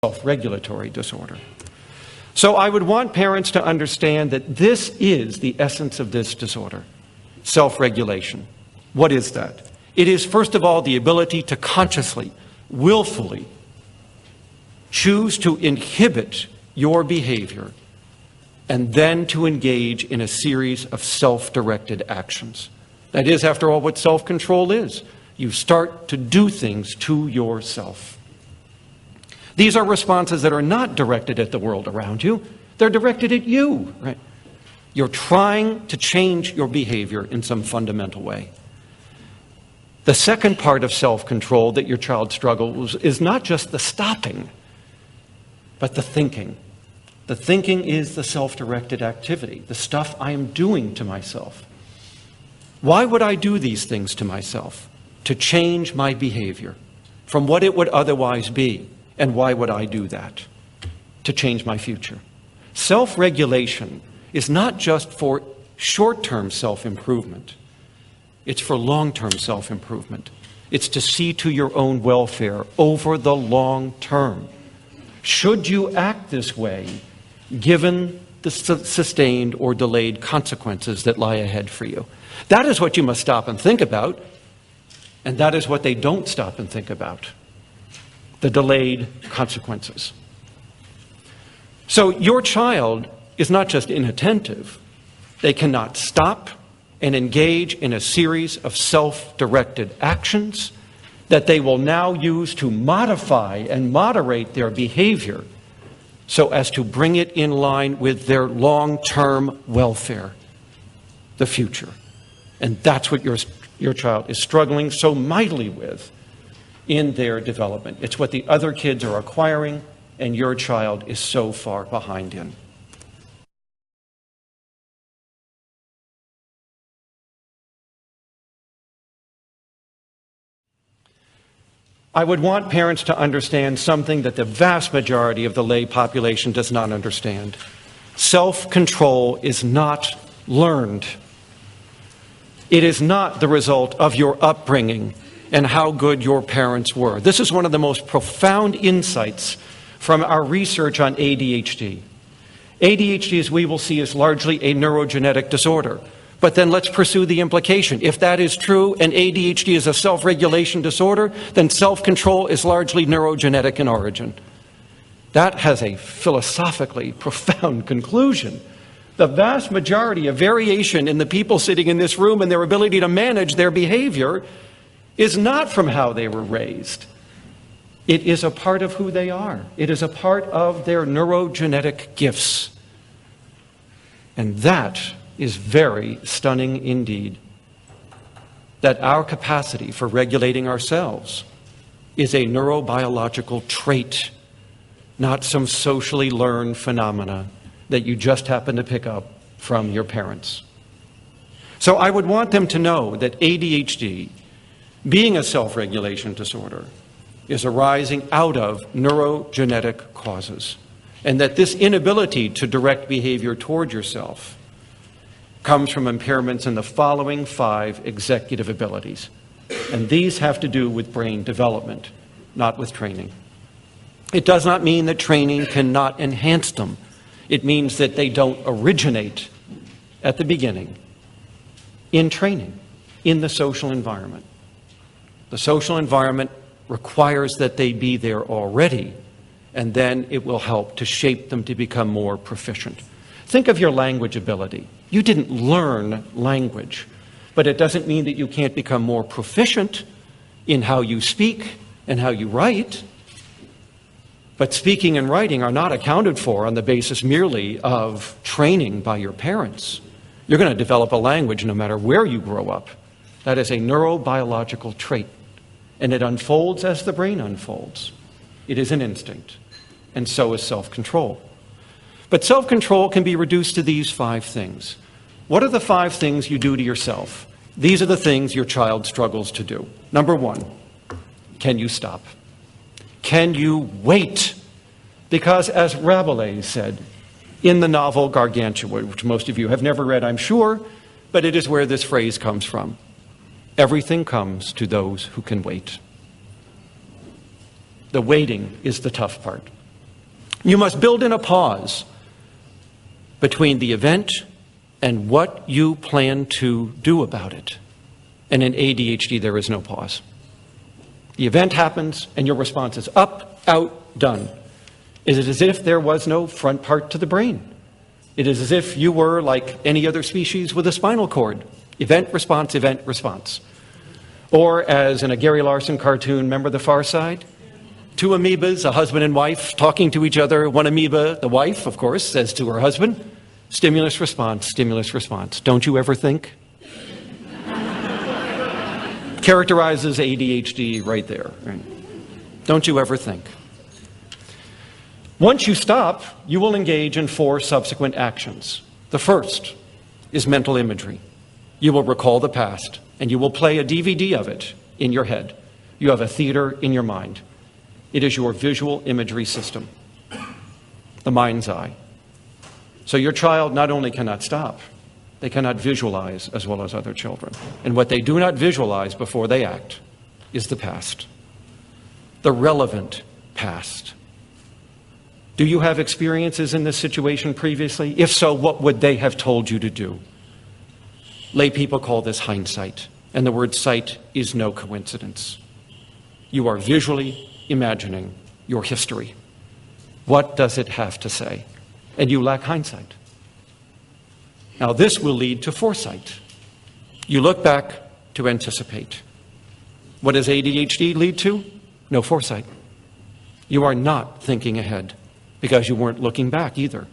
self-regulatory disorder. So I would want parents to understand that this is the essence of this disorder, self-regulation. What is that? It is, first of all, the ability to consciously, willfully choose to inhibit your behavior and then to engage in a series of self-directed actions. That is, after all, what self-control is. You start to do things to yourself. These are responses that are not directed at the world around you. They're directed at you, right? You're trying to change your behavior in some fundamental way. The second part of self-control that your child struggles is not just the stopping, but the thinking. The thinking is the self-directed activity, the stuff I am doing to myself. Why would I do these things to myself? To change my behavior from what it would otherwise be. And why would I do that? To change my future. Self-regulation is not just for short-term self-improvement. It's for long-term self-improvement. It's to see to your own welfare over the long term. Should you act this way, given the sustained or delayed consequences that lie ahead for you? That is what you must stop and think about, and that is what they don't stop and think about. The delayed consequences. So your child is not just inattentive. They cannot stop and engage in a series of self-directed actions that they will now use to modify and moderate their behavior so as to bring it in line with their long-term welfare, the future. And that's what your child is struggling so mightily with in their development. It's what the other kids are acquiring, and your child is so far behind in. I would want parents to understand something that the vast majority of the lay population does not understand. Self-control is not learned. It is not the result of your upbringing and how good your parents were. This is one of the most profound insights from our research on ADHD. ADHD, as we will see, is largely a neurogenetic disorder. But then let's pursue the implication. If that is true and ADHD is a self-regulation disorder, then self-control is largely neurogenetic in origin. That has a philosophically profound conclusion. The vast majority of variation in the people sitting in this room and their ability to manage their behavior is not from how they were raised. It is a part of who they are. It is a part of their neurogenetic gifts. And that is very stunning indeed, that our capacity for regulating ourselves is a neurobiological trait, not some socially learned phenomena that you just happen to pick up from your parents. So I would want them to know that ADHD, being a self-regulation disorder, is arising out of neurogenetic causes, and that this inability to direct behavior toward yourself comes from impairments in the following 5 executive abilities. And these have to do with brain development, not with training. It does not mean that training cannot enhance them. It means that they don't originate at the beginning in training, in the social environment. The social environment requires that they be there already, and then it will help to shape them to become more proficient. Think of your language ability. You didn't learn language, but it doesn't mean that you can't become more proficient in how you speak and how you write. But speaking and writing are not accounted for on the basis merely of training by your parents. You're going to develop a language no matter where you grow up. That is a neurobiological trait, and it unfolds as the brain unfolds. It is an instinct, and so is self-control. But self-control can be reduced to these 5 things. What are the 5 things you do to yourself? These are the things your child struggles to do. Number 1, can you stop? Can you wait? Because as Rabelais said in the novel Gargantua, which most of you have never read, I'm sure, but it is where this phrase comes from. Everything comes to those who can wait. The waiting is the tough part. You must build in a pause between the event and what you plan to do about it. And in ADHD, there is no pause. The event happens, and your response is up, out, done. It is as if there was no front part to the brain. It is as if you were like any other species with a spinal cord. Event, response, event, response. Or as in a Gary Larson cartoon, remember The Far Side? Two amoebas, a husband and wife, talking to each other. One amoeba, the wife, of course, says to her husband, stimulus, response, stimulus, response. Don't you ever think? Characterizes ADHD right there. Right? Don't you ever think? Once you stop, you will engage in 4 subsequent actions. The first is mental imagery. You will recall the past, and you will play a DVD of it in your head. You have a theater in your mind. It is your visual imagery system, the mind's eye. So your child not only cannot stop, they cannot visualize as well as other children. And what they do not visualize before they act is the past, the relevant past. Do you have experiences in this situation previously? If so, what would they have told you to do? Lay people call this hindsight, and the word sight is no coincidence. You are visually imagining your history. What does it have to say? And you lack hindsight. Now this will lead to foresight. You look back to anticipate. What does ADHD lead to? No foresight. You are not thinking ahead because you weren't looking back either.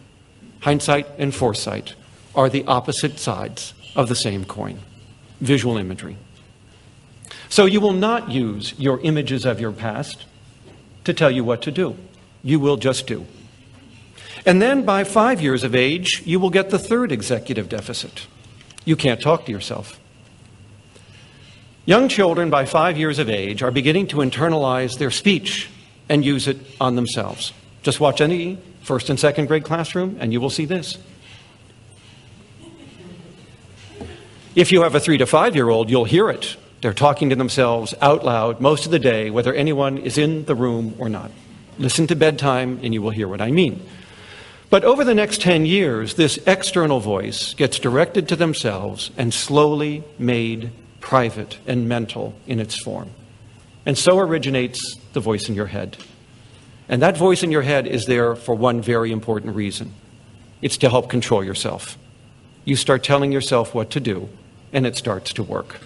Hindsight and foresight are the opposite sides of the same coin. Visual imagery. So you will not use your images of your past to tell you what to do. You will just do. And then by 5 years of age, you will get the third executive deficit. You can't talk to yourself. Young children by 5 years of age are beginning to internalize their speech and use it on themselves. Just watch any first and second grade classroom and you will see this. If you have a 3 to 5 year old, you'll hear it. They're talking to themselves out loud most of the day, whether anyone is in the room or not. Listen to bedtime and you will hear what I mean. But over the next 10 years, this external voice gets directed to themselves and slowly made private and mental in its form. And so originates the voice in your head. And that voice in your head is there for one very important reason. It's to help control yourself. You start telling yourself what to do, and it starts to work.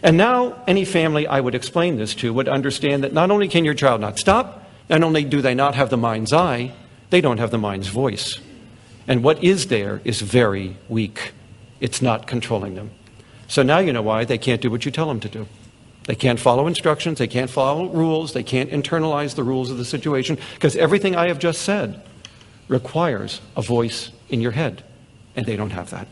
And now, any family I would explain this to would understand that not only can your child not stop, not only do they not have the mind's eye, they don't have the mind's voice. And what is there is very weak. It's not controlling them. So now you know why they can't do what you tell them to do. They can't follow instructions, they can't follow rules, they can't internalize the rules of the situation, because everything I have just said requires a voice in your head, and they don't have that.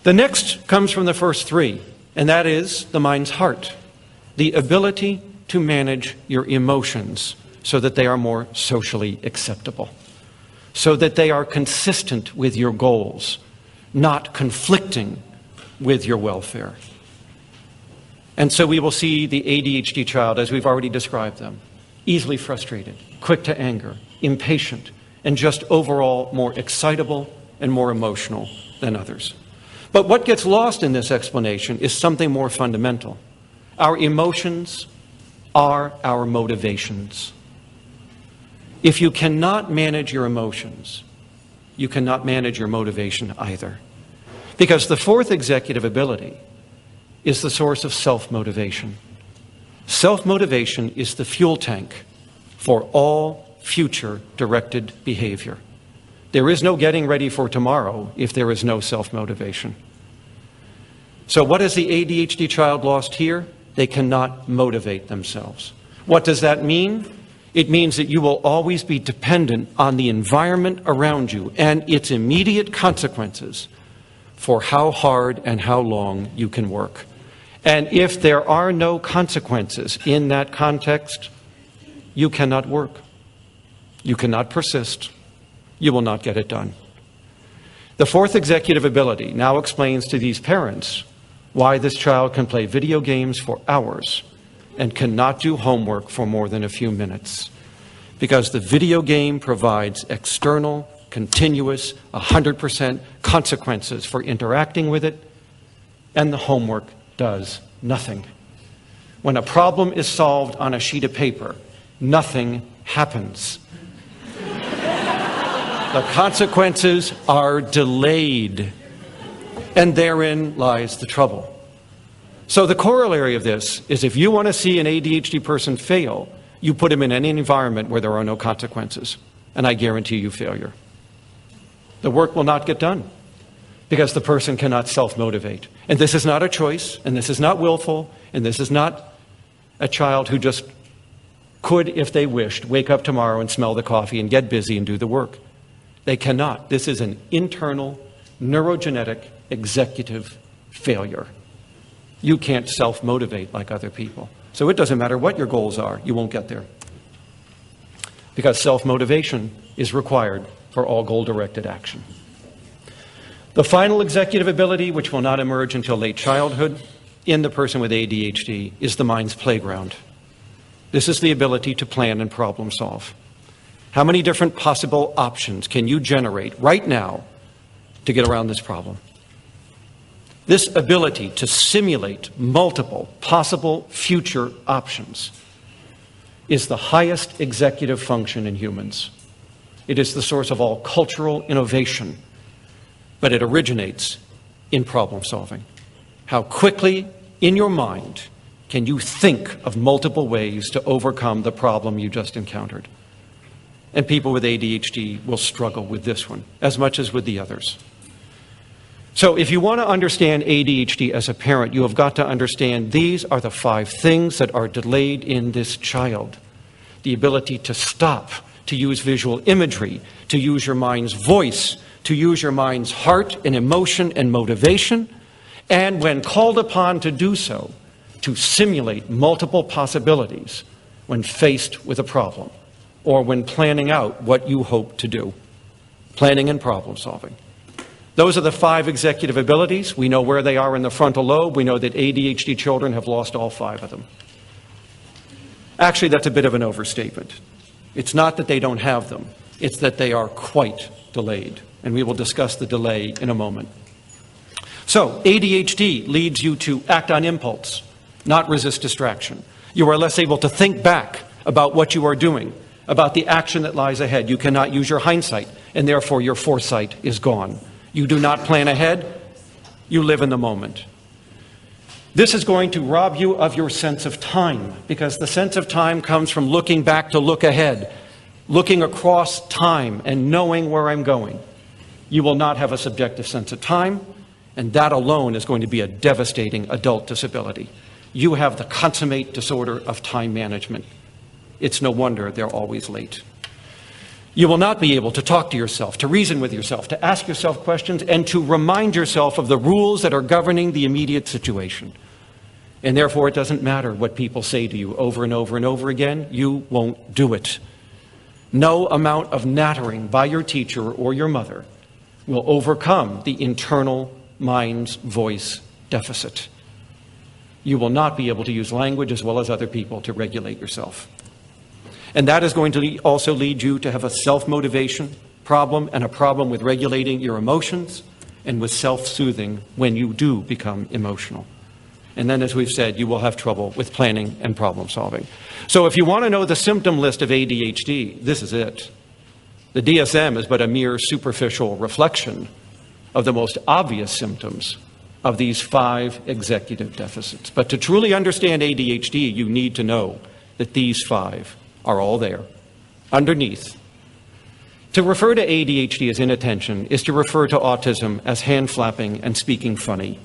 The next comes from the first 3, and that is the mind's heart, the ability to manage your emotions so that they are more socially acceptable, so that they are consistent with your goals, not conflicting with your welfare. And so we will see the ADHD child, as we've already described them, easily frustrated, quick to anger, impatient, and just overall more excitable and more emotional than others. But what gets lost in this explanation is something more fundamental. Our emotions are our motivations. If you cannot manage your emotions, you cannot manage your motivation either. Because the fourth executive ability is the source of self-motivation. Self-motivation is the fuel tank for all future directed behavior. There is no getting ready for tomorrow if there is no self-motivation. So what has the ADHD child lost here? They cannot motivate themselves. What does that mean? It means that you will always be dependent on the environment around you and its immediate consequences for how hard and how long you can work. And if there are no consequences in that context, you cannot work. You cannot persist. You will not get it done. The fourth executive ability now explains to these parents why this child can play video games for hours and cannot do homework for more than a few minutes. because the video game provides external, continuous, 100% consequences for interacting with it, and the homework does nothing. When a problem is solved on a sheet of paper, nothing happens. The consequences are delayed, and therein lies the trouble. So the corollary of this is if you want to see an ADHD person fail, you put him in any environment where there are no consequences, and I guarantee you failure. The work will not get done because the person cannot self-motivate. And this is not a choice, and this is not willful, and this is not a child who just could, if they wished, wake up tomorrow and smell the coffee and get busy and do the work. They cannot. This is an internal, neurogenetic, executive failure. You can't self-motivate like other people. So it doesn't matter what your goals are, you won't get there. Because self-motivation is required for all goal-directed action. The final executive ability, which will not emerge until late childhood in the person with ADHD, is the mind's playground. This is the ability to plan and problem solve. How many different possible options can you generate right now to get around this problem? This ability to simulate multiple possible future options is the highest executive function in humans. It is the source of all cultural innovation, but it originates in problem solving. How quickly in your mind can you think of multiple ways to overcome the problem you just encountered? And people with ADHD will struggle with this one as much as with the others. So if you want to understand ADHD as a parent, you have got to understand these are the 5 things that are delayed in this child. The ability to stop, to use visual imagery, to use your mind's voice, to use your mind's heart and emotion and motivation, and when called upon to do so, to simulate multiple possibilities when faced with a problem or when planning out what you hope to do. Planning and problem solving. Those are the 5 executive abilities. We know where they are in the frontal lobe. We know that ADHD children have lost all 5 of them. Actually, that's a bit of an overstatement. It's not that they don't have them. It's that they are quite delayed. And we will discuss the delay in a moment. So, ADHD leads you to act on impulse, not resist distraction. You are less able to think back about what you are doing, about the action that lies ahead. You cannot use your hindsight, and therefore your foresight is gone. You do not plan ahead, you live in the moment. This is going to rob you of your sense of time, because the sense of time comes from looking back to look ahead, looking across time and knowing where I'm going. You will not have a subjective sense of time, and that alone is going to be a devastating adult disability. You have the consummate disorder of time management. It's no wonder they're always late. You will not be able to talk to yourself, to reason with yourself, to ask yourself questions, and to remind yourself of the rules that are governing the immediate situation. And therefore, it doesn't matter what people say to you over and over and over again, you won't do it. No amount of nattering by your teacher or your mother will overcome the internal mind's voice deficit. You will not be able to use language as well as other people to regulate yourself. And that is going to also lead you to have a self-motivation problem and a problem with regulating your emotions and with self-soothing when you do become emotional. And then, as we've said, you will have trouble with planning and problem solving. So if you want to know the symptom list of ADHD, this is it. The DSM is but a mere superficial reflection of the most obvious symptoms of these 5 executive deficits. But to truly understand ADHD, you need to know that these 5 are all there, underneath. To refer to ADHD as inattention is to refer to autism as hand flapping and speaking funny.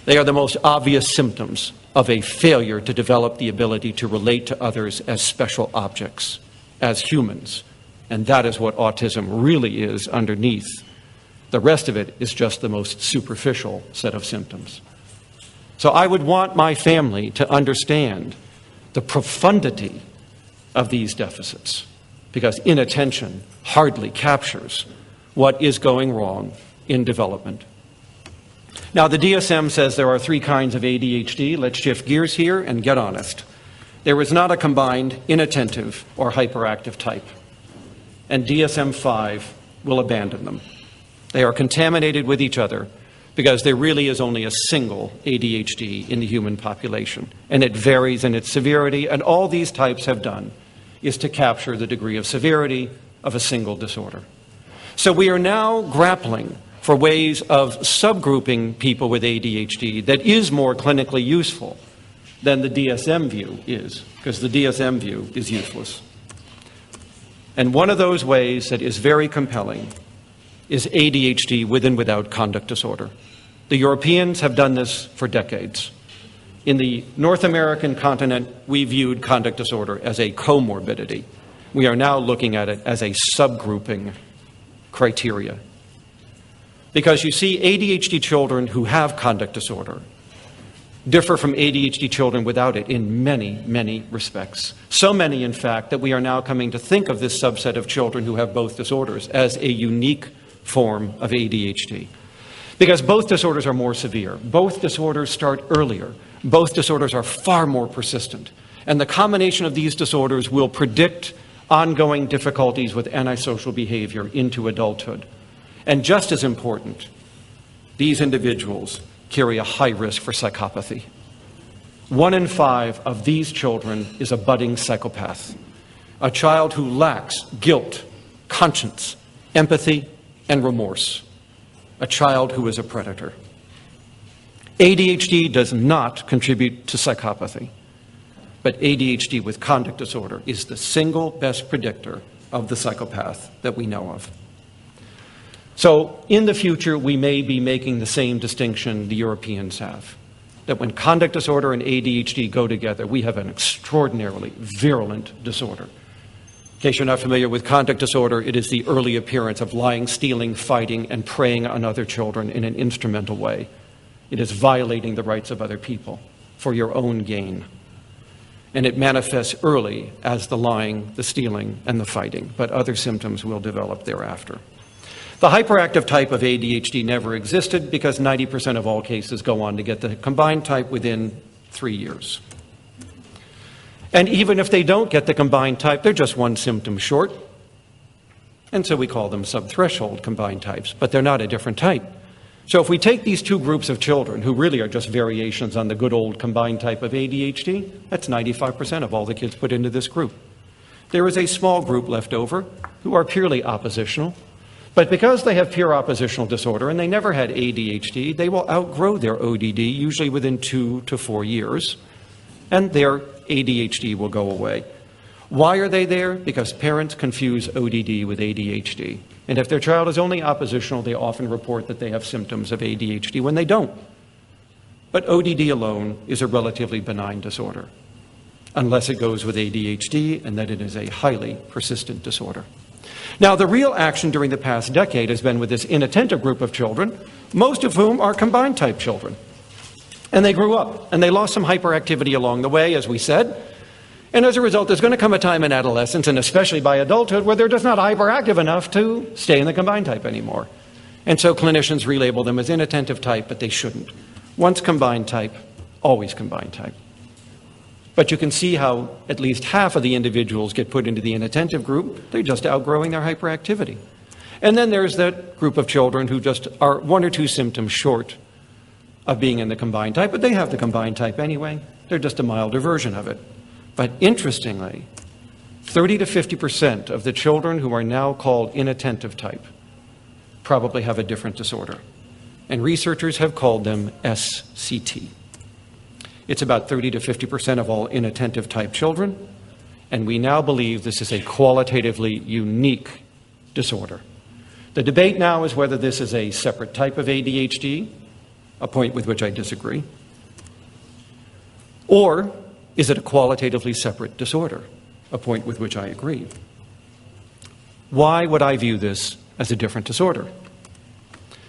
They are the most obvious symptoms of a failure to develop the ability to relate to others as special objects, as humans. And that is what autism really is underneath. The rest of it is just the most superficial set of symptoms. So I would want my family to understand the profundity of these deficits, because inattention hardly captures what is going wrong in development. Now, the DSM says there are 3 kinds of ADHD. Let's shift gears here and get honest. There is not a combined inattentive or hyperactive type, and DSM-5 will abandon them. They are contaminated with each other because there really is only a single ADHD in the human population, and it varies in its severity, and all these types have done is to capture the degree of severity of a single disorder. So we are now grappling for ways of subgrouping people with ADHD that is more clinically useful than the DSM view is, because the DSM view is useless. And one of those ways that is very compelling is ADHD with and without conduct disorder. The Europeans have done this for decades. In the North American continent, we viewed conduct disorder as a comorbidity. We are now looking at it as a subgrouping criteria. Because you see, ADHD children who have conduct disorder differ from ADHD children without it in many, many respects. So many, in fact, that we are now coming to think of this subset of children who have both disorders as a unique form of ADHD. Because both disorders are more severe. Both disorders start earlier. Both disorders are far more persistent. And the combination of these disorders will predict ongoing difficulties with antisocial behavior into adulthood. And just as important, these individuals carry a high risk for psychopathy. 1 in 5 of these children is a budding psychopath, a child who lacks guilt, conscience, empathy, and remorse, a child who is a predator. ADHD does not contribute to psychopathy, but ADHD with conduct disorder is the single best predictor of the psychopath that we know of. So in the future, we may be making the same distinction the Europeans have, that when conduct disorder and ADHD go together, we have an extraordinarily virulent disorder. In case you're not familiar with conduct disorder, it is the early appearance of lying, stealing, fighting, and preying on other children in an instrumental way. It is violating the rights of other people for your own gain. And it manifests early as the lying, the stealing, and the fighting, but other symptoms will develop thereafter. The hyperactive type of ADHD never existed because 90% of all cases go on to get the combined type within 3 years. And even if they don't get the combined type, they're just one symptom short. And so we call them subthreshold combined types, but they're not a different type. So if we take these two groups of children, who really are just variations on the good old combined type of ADHD, that's 95% of all the kids put into this group. There is a small group left over who are purely oppositional, but because they have pure oppositional disorder and they never had ADHD, they will outgrow their ODD usually within 2 to 4 years, and their ADHD will go away. Why are they there? Because parents confuse ODD with ADHD. And if their child is only oppositional, they often report that they have symptoms of ADHD when they don't. But ODD alone is a relatively benign disorder, unless it goes with ADHD, and that it is a highly persistent disorder. Now, the real action during the past decade has been with this inattentive group of children, most of whom are combined type children. And they grew up, and they lost some hyperactivity along the way, as we said. And as a result, there's going to come a time in adolescence, and especially by adulthood, where they're just not hyperactive enough to stay in the combined type anymore. And so clinicians relabel them as inattentive type, but they shouldn't. Once combined type, always combined type. But you can see how at least half of the individuals get put into the inattentive group. They're just outgrowing their hyperactivity. And then there's that group of children who just are 1 or 2 symptoms short of being in the combined type, but they have the combined type anyway. They're just a milder version of it. But interestingly, 30 to 50% of the children who are now called inattentive type probably have a different disorder. And researchers have called them SCT. It's about 30 to 50% of all inattentive type children, and we now believe this is a qualitatively unique disorder. The debate now is whether this is a separate type of ADHD, a point with which I disagree, or is it a qualitatively separate disorder, a point with which I agree. Why would I view this as a different disorder?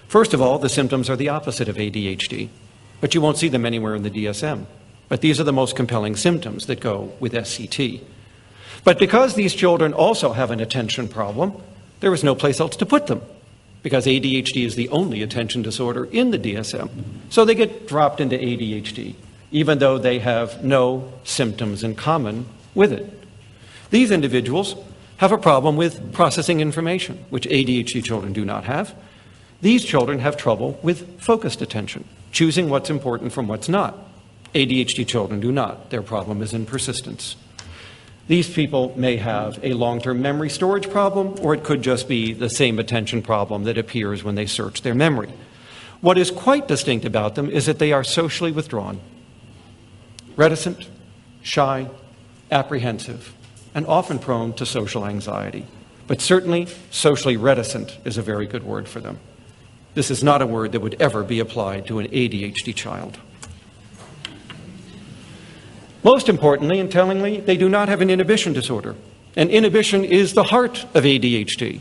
First of all, the symptoms are the opposite of ADHD, but you won't see them anywhere in the DSM. But these are the most compelling symptoms that go with SCT. But because these children also have an attention problem, there is no place else to put them, because ADHD is the only attention disorder in the DSM. So they get dropped into ADHD. even though they have no symptoms in common with it. These individuals have a problem with processing information, which ADHD children do not have. These children have trouble with focused attention, choosing what's important from what's not. ADHD children do not. Their problem is in persistence. These people may have a long-term memory storage problem, or it could just be the same attention problem that appears when they search their memory. What is quite distinct about them is that they are socially withdrawn, reticent, shy, apprehensive, and often prone to social anxiety. But certainly, socially reticent is a very good word for them. This is not a word that would ever be applied to an ADHD child. Most importantly and tellingly, they do not have an inhibition disorder. And inhibition is the heart of ADHD.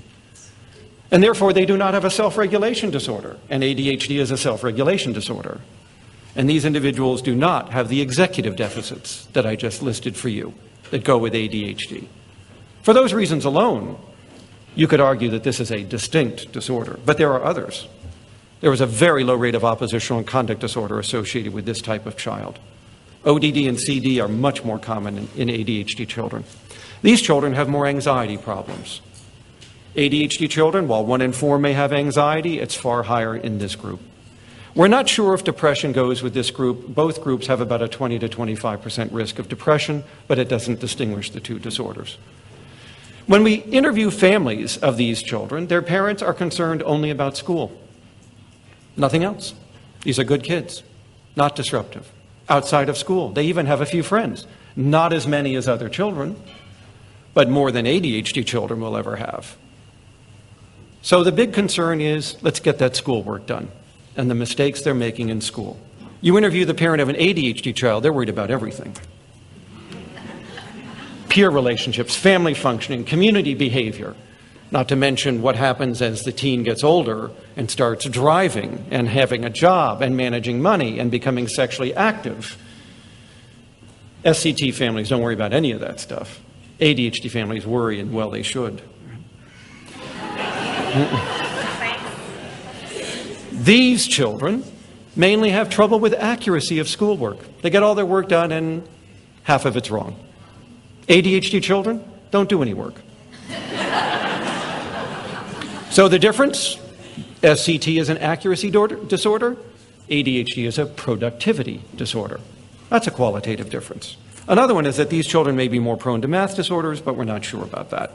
And therefore, they do not have a self-regulation disorder. And ADHD is a self-regulation disorder. And these individuals do not have the executive deficits that I just listed for you that go with ADHD. For those reasons alone, you could argue that this is a distinct disorder, but there are others. There is a very low rate of oppositional and conduct disorder associated with this type of child. ODD and CD are much more common in ADHD children. These children have more anxiety problems. ADHD children, while 1 in 4 may have anxiety, it's far higher in this group. We're not sure if depression goes with this group. Both groups have about a 20 to 25% risk of depression, but it doesn't distinguish the two disorders. When we interview families of these children, their parents are concerned only about school. Nothing else. These are good kids, not disruptive. Outside of school, they even have a few friends. Not as many as other children, but more than ADHD children will ever have. So the big concern is, let's get that schoolwork done and the mistakes they're making in school. You interview the parent of an ADHD child, they're worried about everything. Peer relationships, family functioning, community behavior, not to mention what happens as the teen gets older and starts driving and having a job and managing money and becoming sexually active. SCT families don't worry about any of that stuff. ADHD families worry, and well, they should. These children mainly have trouble with accuracy of schoolwork. They get all their work done and half of it's wrong. ADHD children don't do any work. So the difference, SCT is an accuracy disorder, ADHD is a productivity disorder. That's a qualitative difference. Another one is that these children may be more prone to math disorders, but we're not sure about that.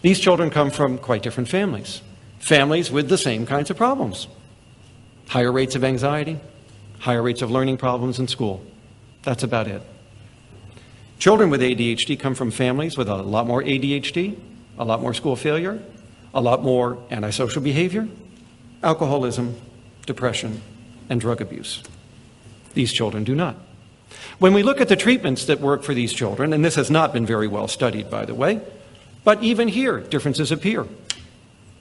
These children come from quite different families. Families with the same kinds of problems. Higher rates of anxiety, higher rates of learning problems in school. That's about it. Children with ADHD come from families with a lot more ADHD, a lot more school failure, a lot more antisocial behavior, alcoholism, depression, and drug abuse. These children do not. When we look at the treatments that work for these children, and this has not been very well studied, by the way, but even here, differences appear.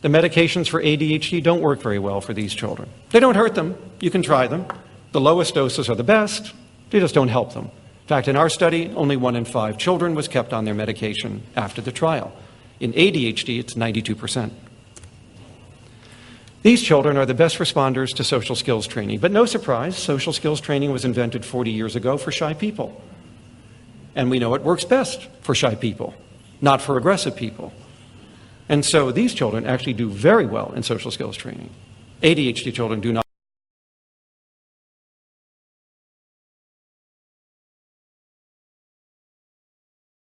The medications for ADHD don't work very well for these children. They don't hurt them. You can try them. The lowest doses are the best. They just don't help them. In fact, in our study, only 1 in 5 children was kept on their medication after the trial. In ADHD, it's 92%. These children are the best responders to social skills training. But no surprise, social skills training was invented 40 years ago for shy people. And we know it works best for shy people, not for aggressive people. And so these children actually do very well in social skills training. ADHD children do not.